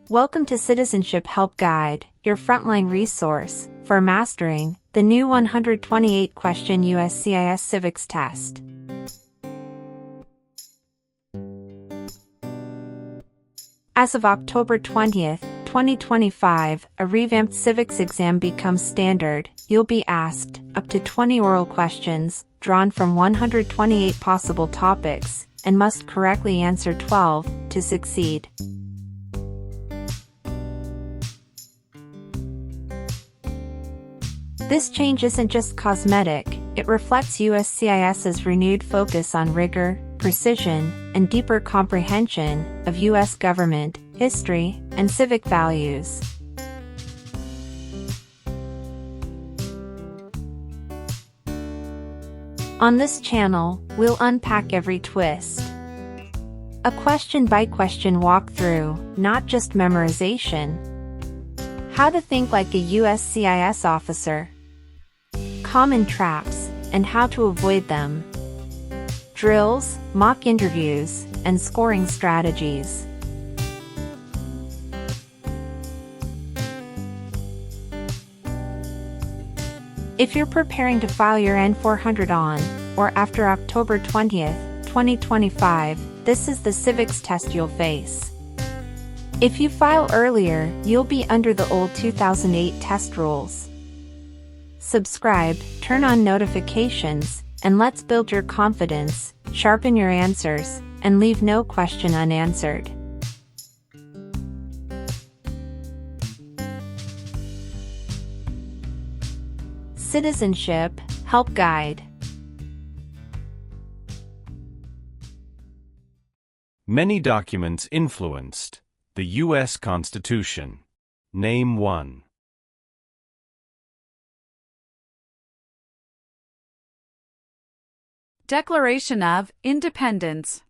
Welcome to Citizenship Help Guide, your frontline resource for mastering the new 128-question USCIS civics test. As of October 20th, 2025, a revamped civics exam becomes standard. You'll be asked up to 20 oral questions, drawn from 128 possible topics, and must correctly answer 12 to succeed. This change isn't just cosmetic, it reflects USCIS's renewed focus on rigor, precision, and deeper comprehension of U.S. government, history, and civic values. On this channel, we'll unpack every twist. A question-by-question walkthrough, not just memorization. How to think like a USCIS officer. Common traps, and how to avoid them. Drills, mock interviews, and scoring strategies. If you're preparing to file your N-400 on, or after October 20th, 2025, this is the civics test you'll face. If you file earlier, you'll be under the old 2008 test rules. Subscribe, turn on notifications, and let's build your confidence, sharpen your answers, and leave no question unanswered. Citizenship Help Guide. Many documents influenced the U.S. Constitution. Name one. Declaration of Independence.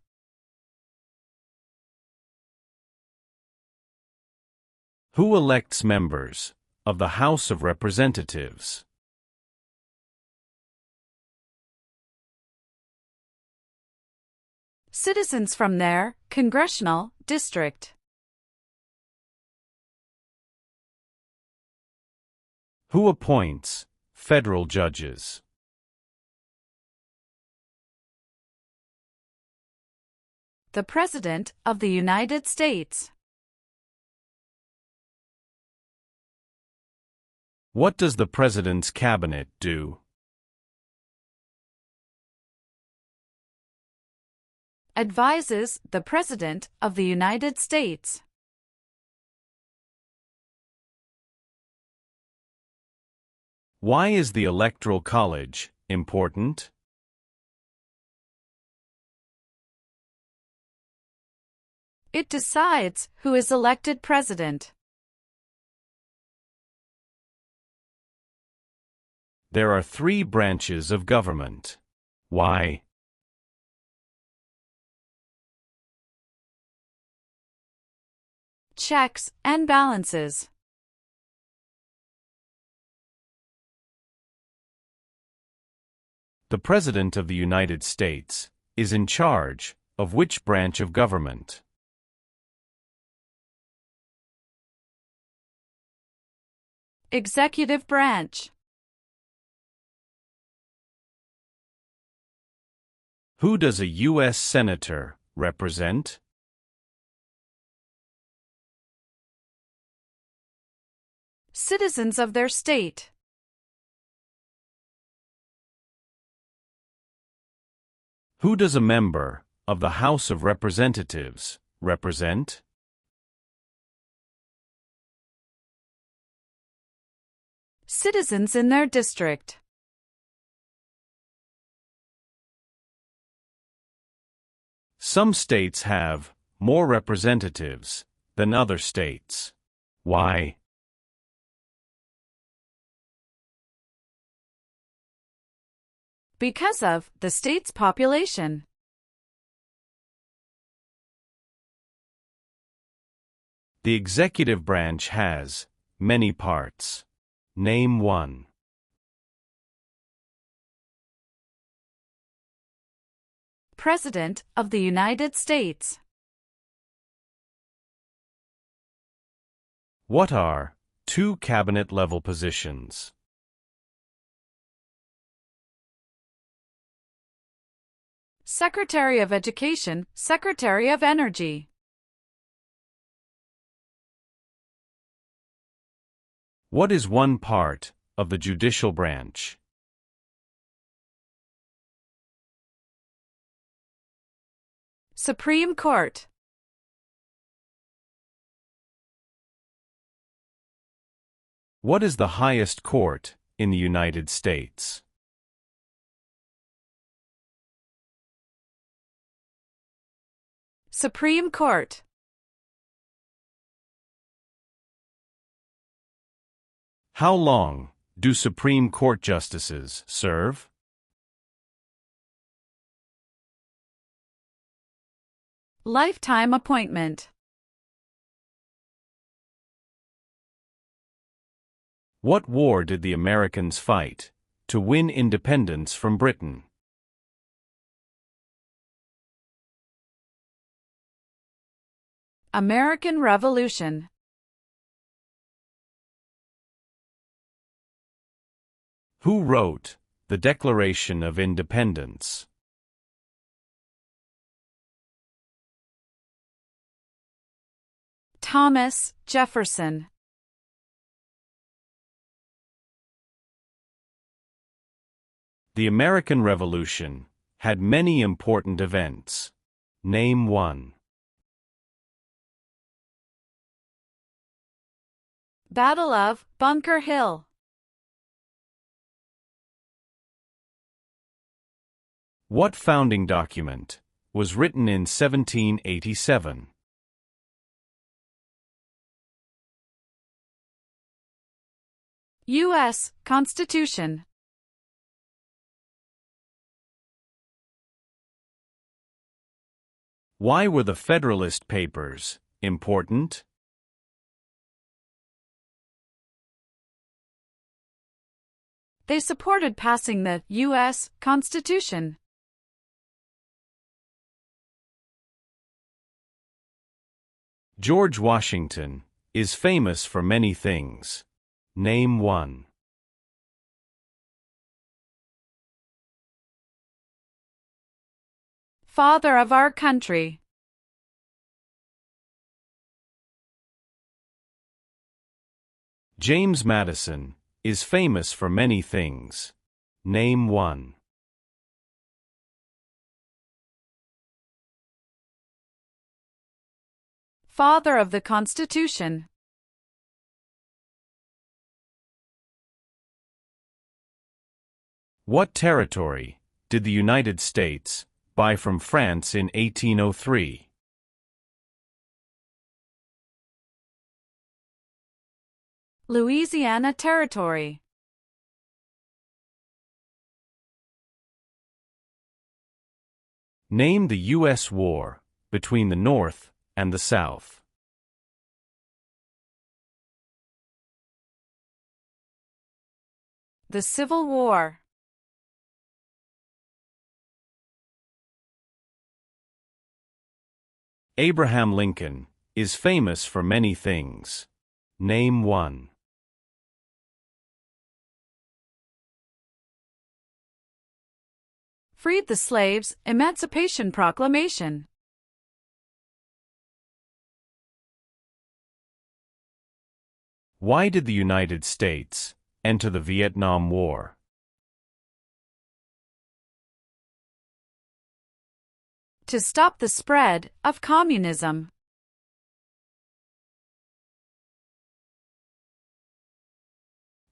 Who elects members of the House of Representatives? Citizens from their congressional district. Who appoints federal judges? The President of the United States. What does the President's cabinet do? Advises the President of the United States. Why is the Electoral College important? It decides who is elected president. There are three branches of government. Why? Checks and balances. The President of the United States is in charge of which branch of government? Executive branch. Who does a U.S. Senator represent? Citizens of their state. Who does a member of the House of Representatives represent? Citizens in their district. Some states have more representatives than other states. Why? Because of the state's population. The executive branch has many parts. Name one. President of the United States. What are two cabinet-level positions? Secretary of Education, Secretary of Energy. What is one part of the judicial branch? Supreme Court. What is the highest court in the United States? Supreme Court. How long do Supreme Court justices serve? Lifetime appointment. What war did the Americans fight to win independence from Britain? American Revolution. Who wrote the Declaration of Independence? Thomas Jefferson. The American Revolution had many important events. Name one. Battle of Bunker Hill. What founding document was written in 1787? U.S. Constitution. Why were the Federalist Papers important? They supported passing the U.S. Constitution. George Washington is famous for many things. Name one. Father of our country. James Madison is famous for many things. Name one. Father of the Constitution. What territory did the United States buy from France in 1803? Louisiana Territory. Name the U.S. war between the North and the South. The Civil War. Abraham Lincoln is famous for many things. Name one. Freed the slaves, Emancipation Proclamation. Why did the United States enter the Vietnam War? To stop the spread of communism.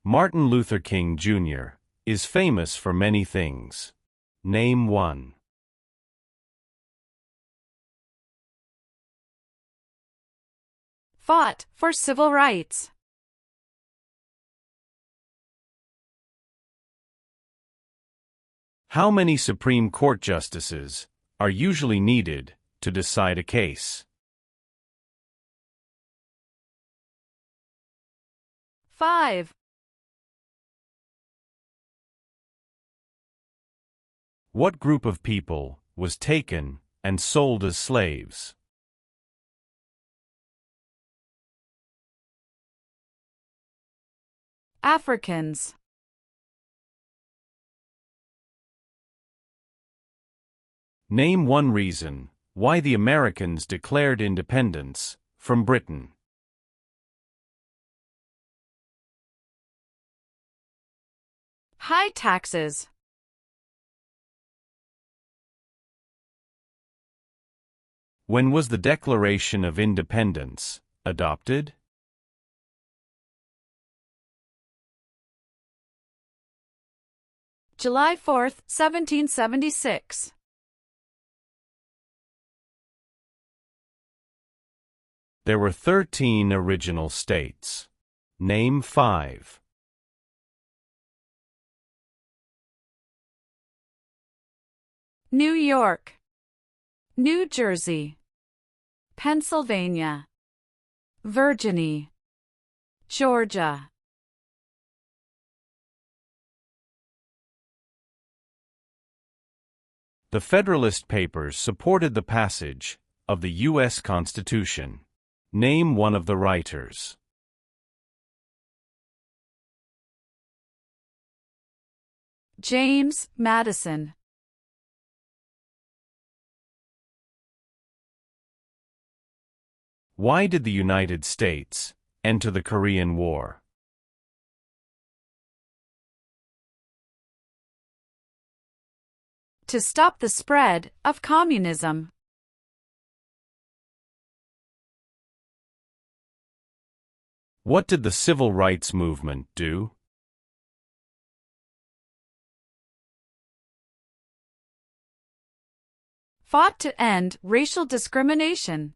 Martin Luther King Jr. is famous for many things. Name one. Fought for civil rights. How many Supreme Court justices are usually needed to decide a case? 5. What group of people was taken and sold as slaves? Africans. Name one reason why the Americans declared independence from Britain. High taxes. When was the Declaration of Independence adopted? July 4, 1776. There were 13 original states. Name 5. New York, New Jersey, Pennsylvania, Virginia, Georgia. The Federalist Papers supported the passage of the U.S. Constitution. Name one of the writers. James Madison. Why did the United States enter the Korean War? To stop the spread of communism. What did the Civil Rights Movement do? Fought to end racial discrimination.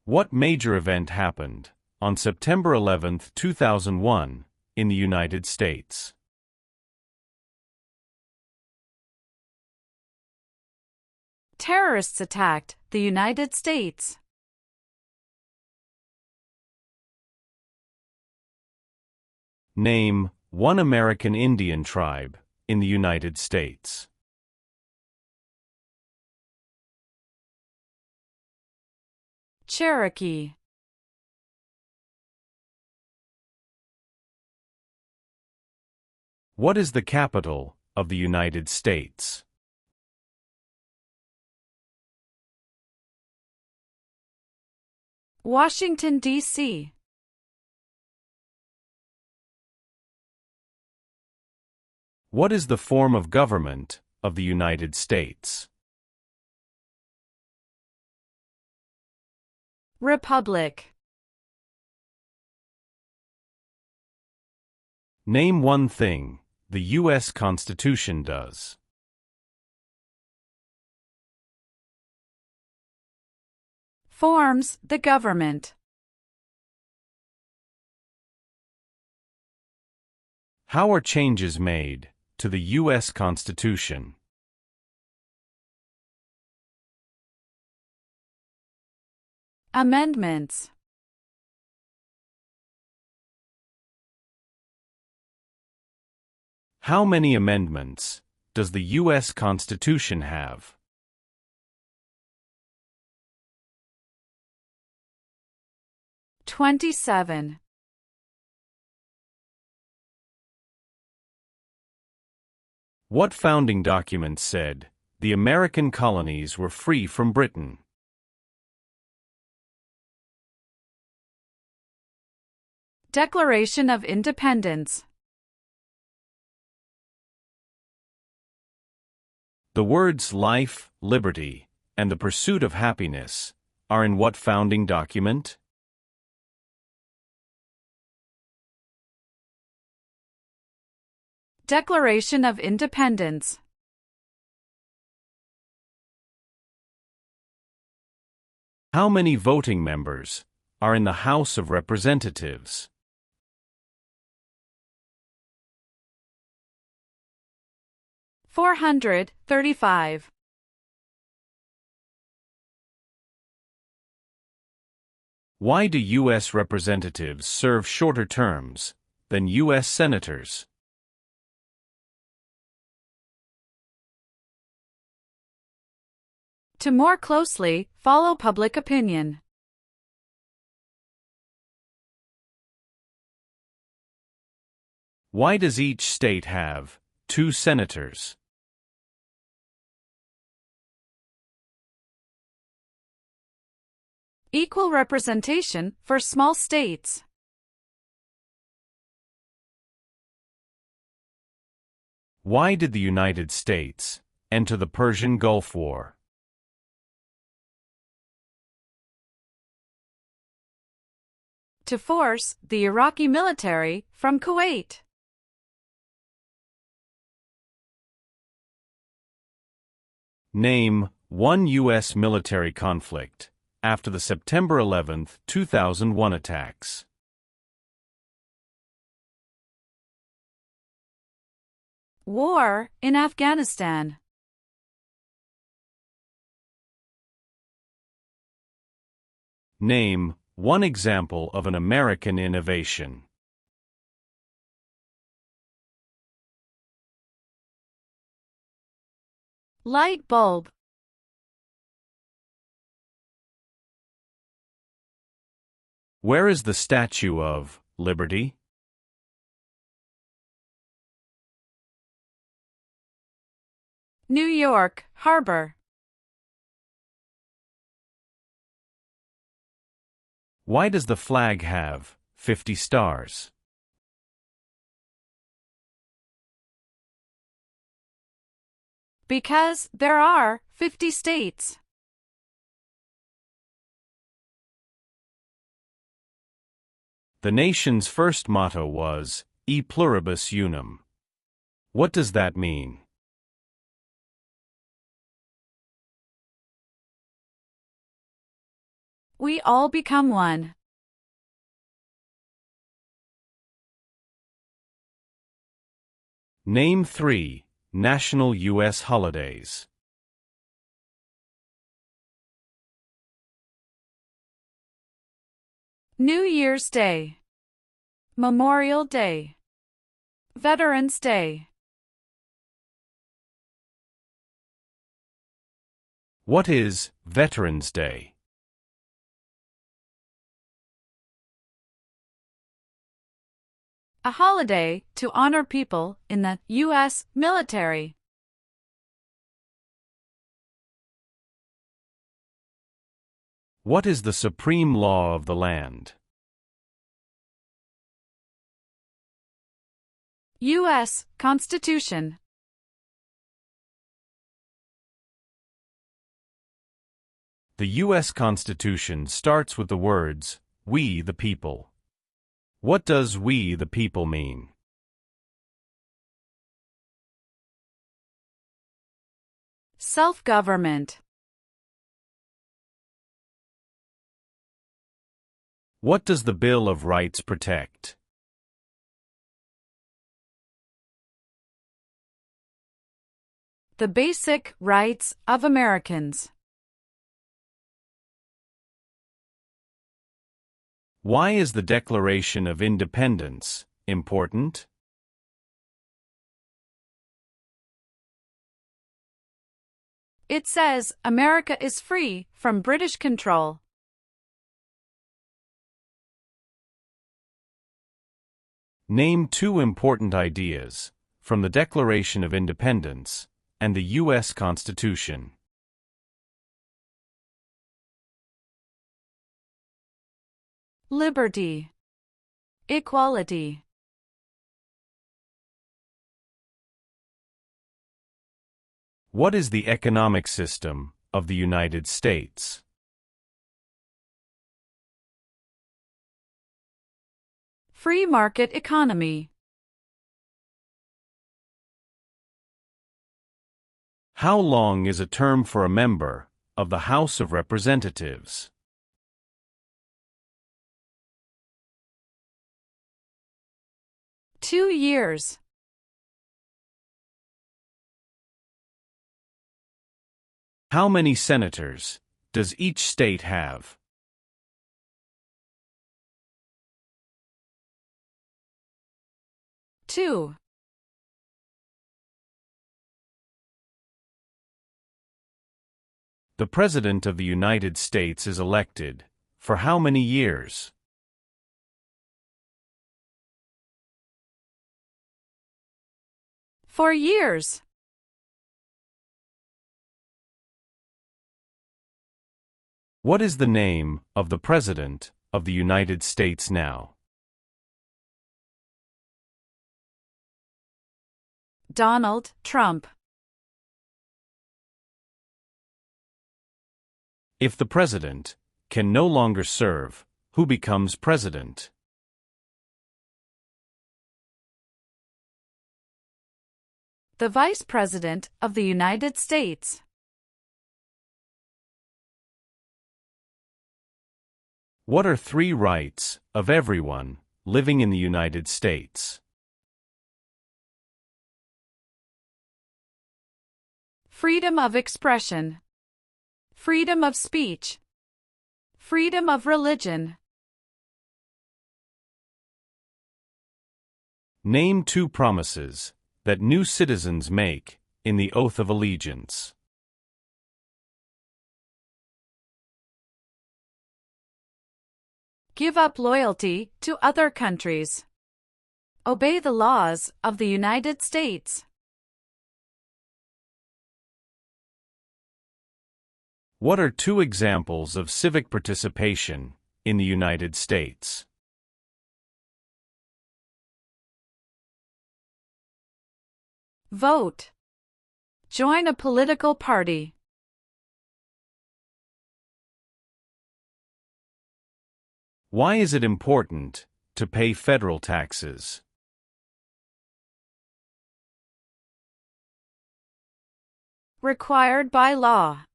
What major event happened on September 11, 2001, in the United States? Terrorists attacked the United States. Name one American Indian tribe in the United States. Cherokee. What is the capital of the United States? Washington, D.C. What is the form of government of the United States? Republic. Name one thing the U.S. Constitution does. Forms the government. How are changes made to the U.S. Constitution? Amendments. How many amendments does the U.S. Constitution have? 27. What founding document said the American colonies were free from Britain? Declaration of Independence. The words life, liberty, and the pursuit of happiness are in what founding document? Declaration of Independence. How many voting members are in the House of Representatives? 435. Why do U.S. representatives serve shorter terms than U.S. senators? To more closely follow public opinion. Why does each state have 2 senators? Equal representation for small states. Why did the United States enter the Persian Gulf War? To force the Iraqi military from Kuwait. Name one U.S. military conflict after the September 11, 2001 attacks. War in Afghanistan. Name one example of an American innovation. Light bulb. Where is the Statue of Liberty? New York Harbor. Why does the flag have 50 stars? Because there are 50 states. The nation's first motto was E pluribus unum. What does that mean? We all become one. Name 3 national U.S. holidays. New Year's Day. Memorial Day. Veterans Day. What is Veterans Day? A holiday to honor people in the U.S. military. What is the supreme law of the land? U.S. Constitution. The U.S. Constitution starts with the words, "We the people." What does "we the people" mean? Self-government. What does the Bill of Rights protect? The basic rights of Americans. Why is the Declaration of Independence important? It says America is free from British control. Name 2 important ideas from the Declaration of Independence and the U.S. Constitution. Liberty. Equality. What is the economic system of the United States? Free market economy. How long is a term for a member of the House of Representatives? Two years. How many senators does each state have? Two. The President of the United States is elected for how many years? For years. What is the name of the President of the United States now? Donald Trump. If the President can no longer serve, who becomes President? The Vice President of the United States. What are 3 rights of everyone living in the United States? Freedom of expression. Freedom of speech. Freedom of religion. Name 2 promises that new citizens make in the oath of allegiance. Give up loyalty to other countries. Obey the laws of the United States. What are 2 examples of civic participation in the United States? Vote. Join a political party. Why is it important to pay federal taxes? Required by law.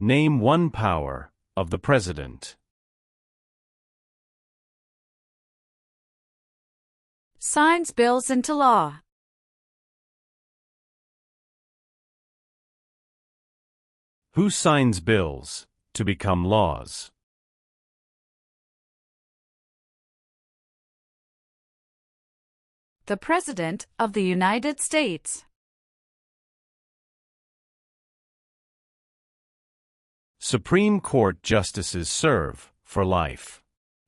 Name 1 power of the President. Signs bills into law. Who signs bills to become laws? The President of the United States. Supreme Court justices serve for life.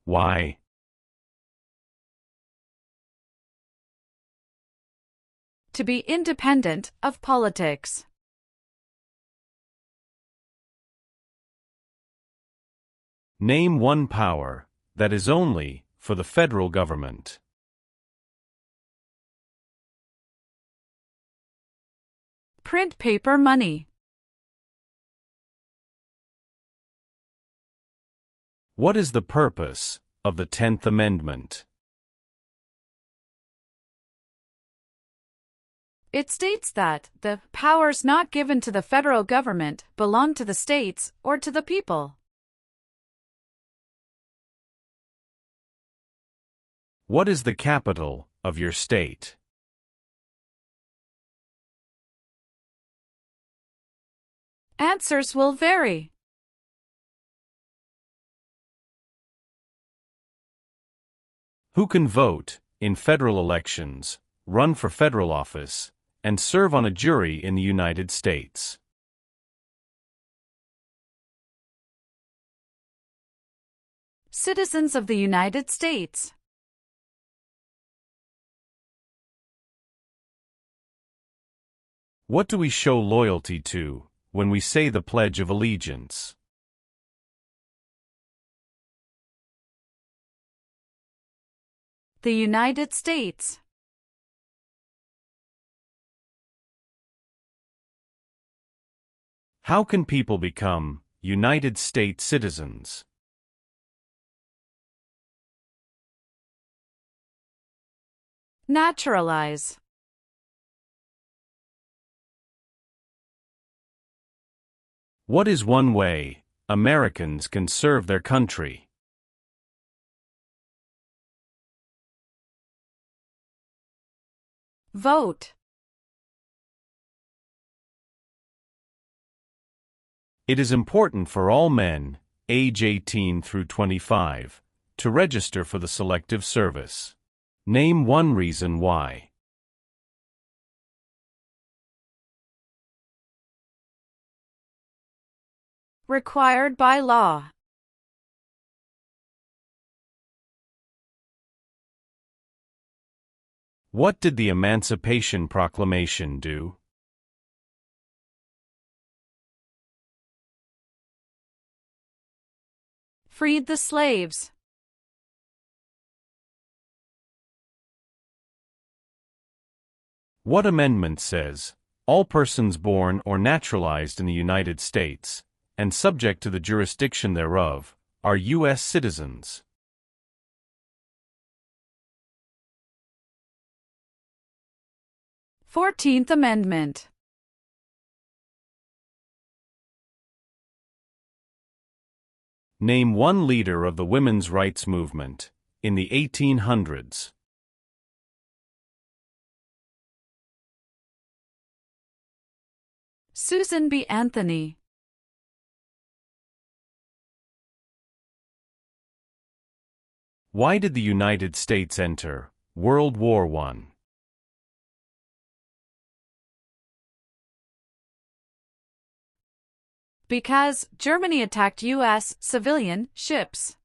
Why? To be independent of politics. Name 1 power that is only for the federal government. Print paper money. What is the purpose of the 10th Amendment? It states that the powers not given to the federal government belong to the states or to the people. What is the capital of your state? Answers will vary. Who can vote in federal elections, run for federal office, and serve on a jury in the United States? Citizens of the United States. What do we show loyalty to when we say the Pledge of Allegiance? The United States. How can people become United States citizens? Naturalize. What is 1 way Americans can serve their country? Vote. It is important for all men, age 18 through 25, to register for the Selective Service. Name 1 reason why. Required by law. What did the Emancipation Proclamation do? Freed the slaves. What amendment says, all persons born or naturalized in the United States, and subject to the jurisdiction thereof, are U.S. citizens? Fourteenth Amendment. Name one leader of the women's rights movement in the 1800s. Susan B. Anthony. Why did the United States enter World War I? Because Germany attacked U.S. civilian ships.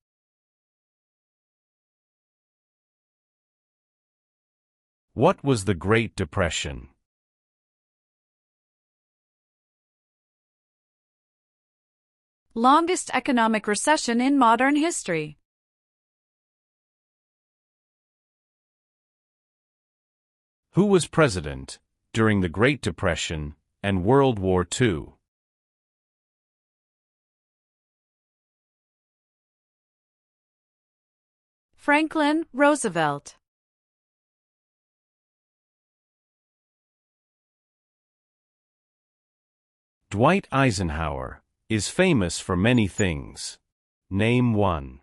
What was the Great Depression? Longest economic recession in modern history. Who was president during the Great Depression and World War II? Franklin Roosevelt. Dwight Eisenhower is famous for many things. Name one.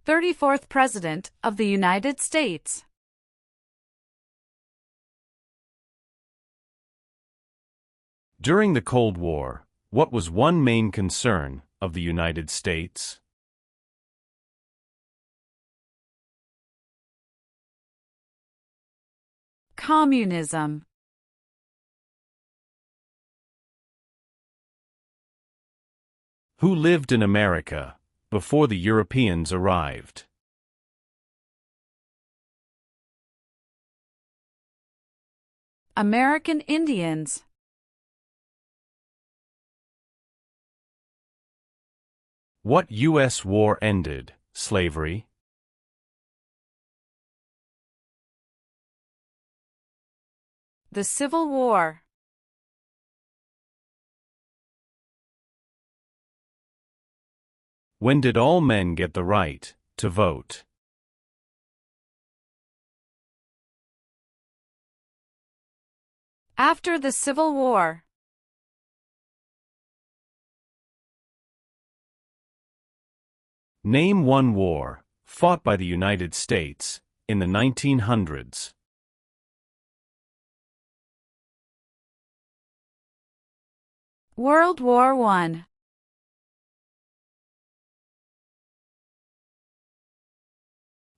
34th President of the United States. During the Cold War, what was one main concern of the United States? Communism. Who lived in America before the Europeans arrived? American Indians. What U.S. war ended slavery? The Civil War. When did all men get the right to vote? After the Civil War. Name one war fought by the United States in the 1900s. World War I.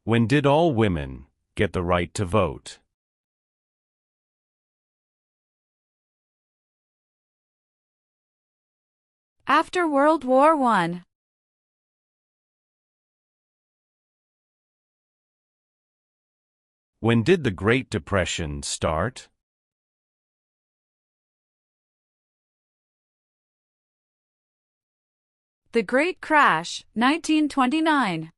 When did all women get the right to vote? After World War I. When did the Great Depression start? The Great Crash, 1929.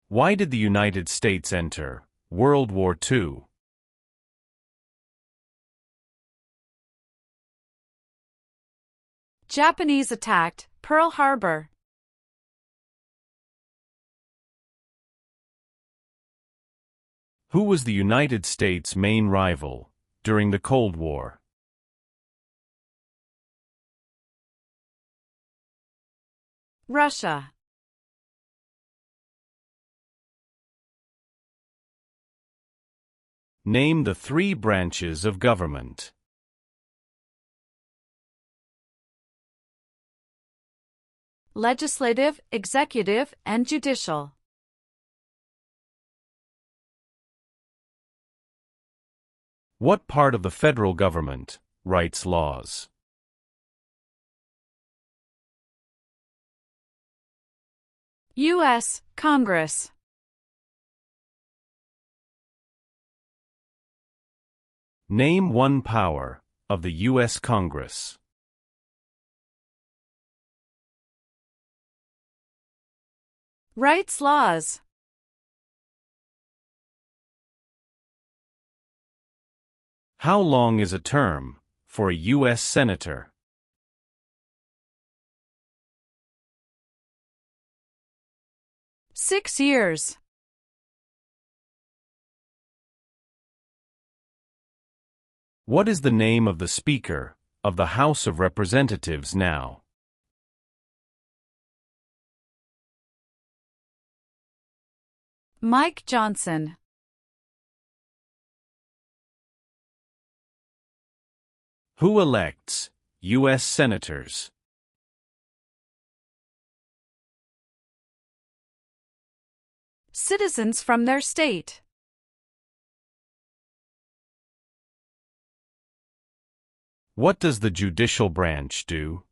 Why did the United States enter World War II? Japanese attacked Pearl Harbor. Who was the United States' main rival during the Cold War? Russia. Name the three branches of government. Legislative, executive, and judicial. What part of the federal government writes laws? U.S. Congress. Name one power of the U.S. Congress. Writes laws. How long is a term for a U.S. Senator? Six years. What is the name of the Speaker of the House of Representatives now? Mike Johnson. Who elects U.S. Senators? Citizens from their state. What does the judicial branch do?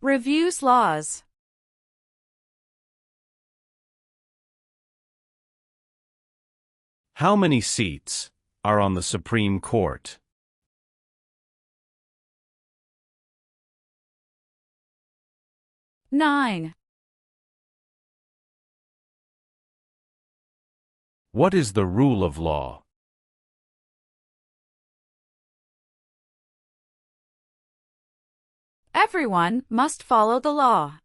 Reviews laws. How many seats are on the Supreme Court? Nine. What is the rule of law? Everyone must follow the law.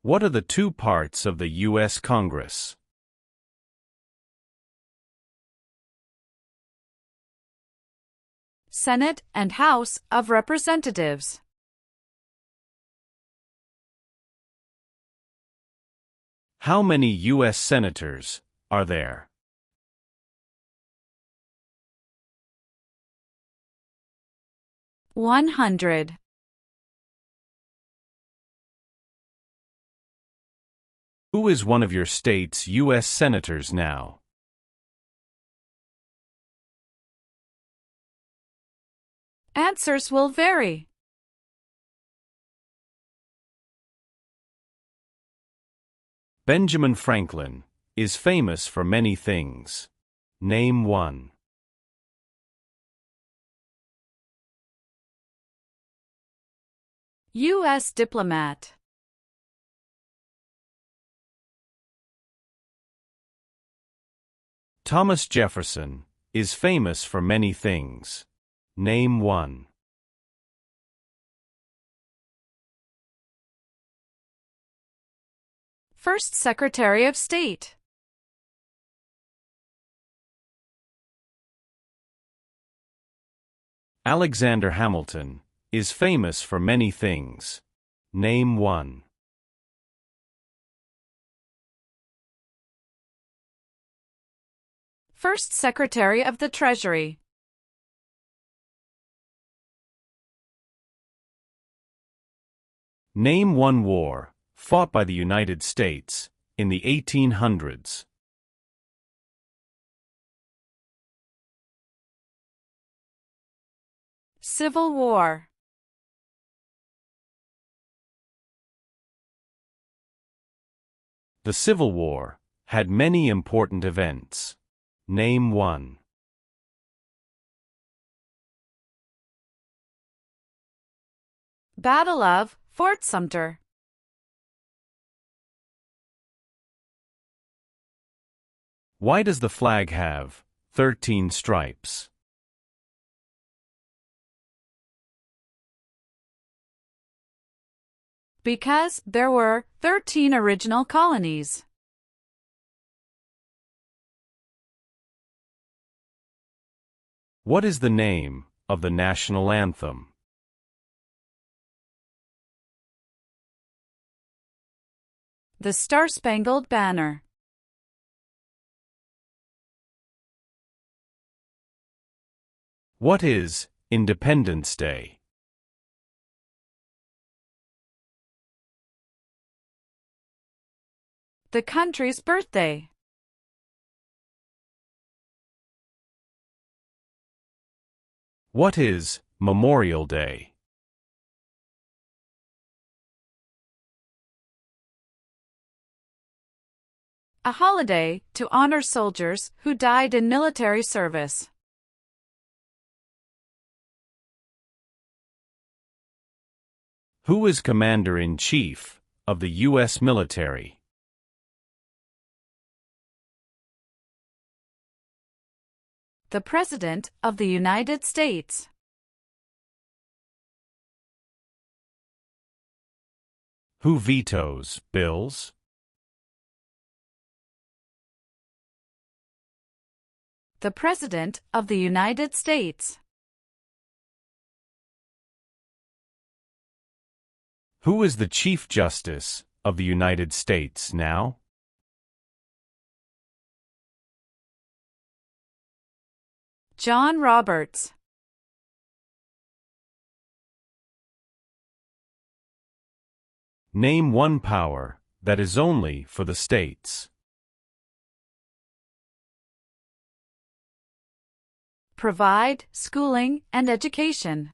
What are the two parts of the U.S. Congress? Senate and House of Representatives. How many U.S. Senators are there? $100. Who is one of your state's U.S. Senators now? Answers will vary. Benjamin Franklin is famous for many things. Name one. U.S. diplomat. Thomas Jefferson is famous for many things. Name one. First Secretary of State. Alexander Hamilton is famous for many things. Name one. First Secretary of the Treasury. Name one war fought by the United States in the 1800s. Civil War. The Civil War had many important events. Name one. Battle of Fort Sumter. Why does the flag have 13 stripes? Because there were 13 original colonies. What is the name of the national anthem? The Star-Spangled Banner. What is Independence Day? The country's birthday. What is Memorial Day? A holiday to honor soldiers who died in military service. Who is Commander-in-Chief of the U.S. military? The President of the United States. Who vetoes bills? The President of the United States. Who is the Chief Justice of the United States now? John Roberts. Name one power that is only for the states. Provide schooling and education.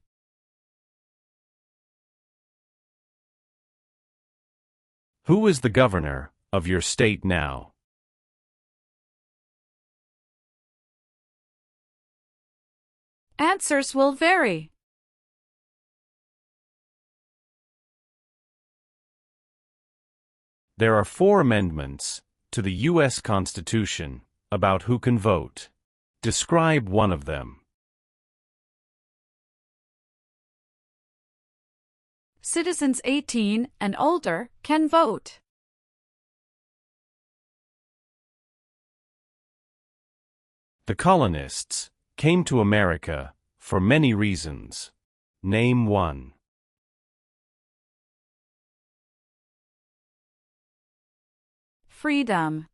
Who is the governor of your state now? Answers will vary. There are 4 amendments to the U.S. Constitution about who can vote. Describe one of them. Citizens 18 and older can vote. The colonists came to America for many reasons. Name one. Freedom.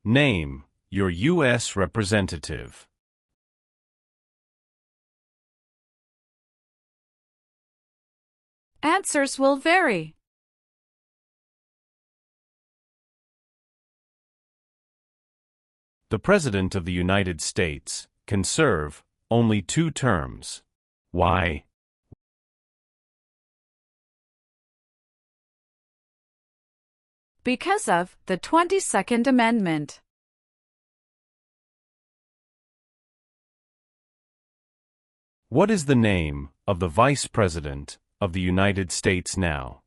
Name your U.S. representative. Answers will vary. The President of the United States can serve only 2 terms. Why? Because of the 22nd Amendment. What is the name of the Vice President of the United States now?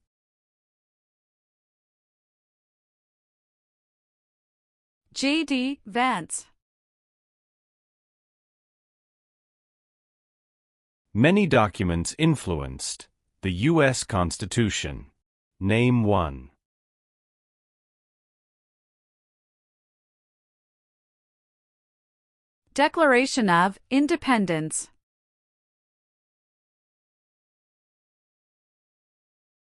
J.D. Vance. Many documents influenced the U.S. Constitution. Name one. Declaration of Independence.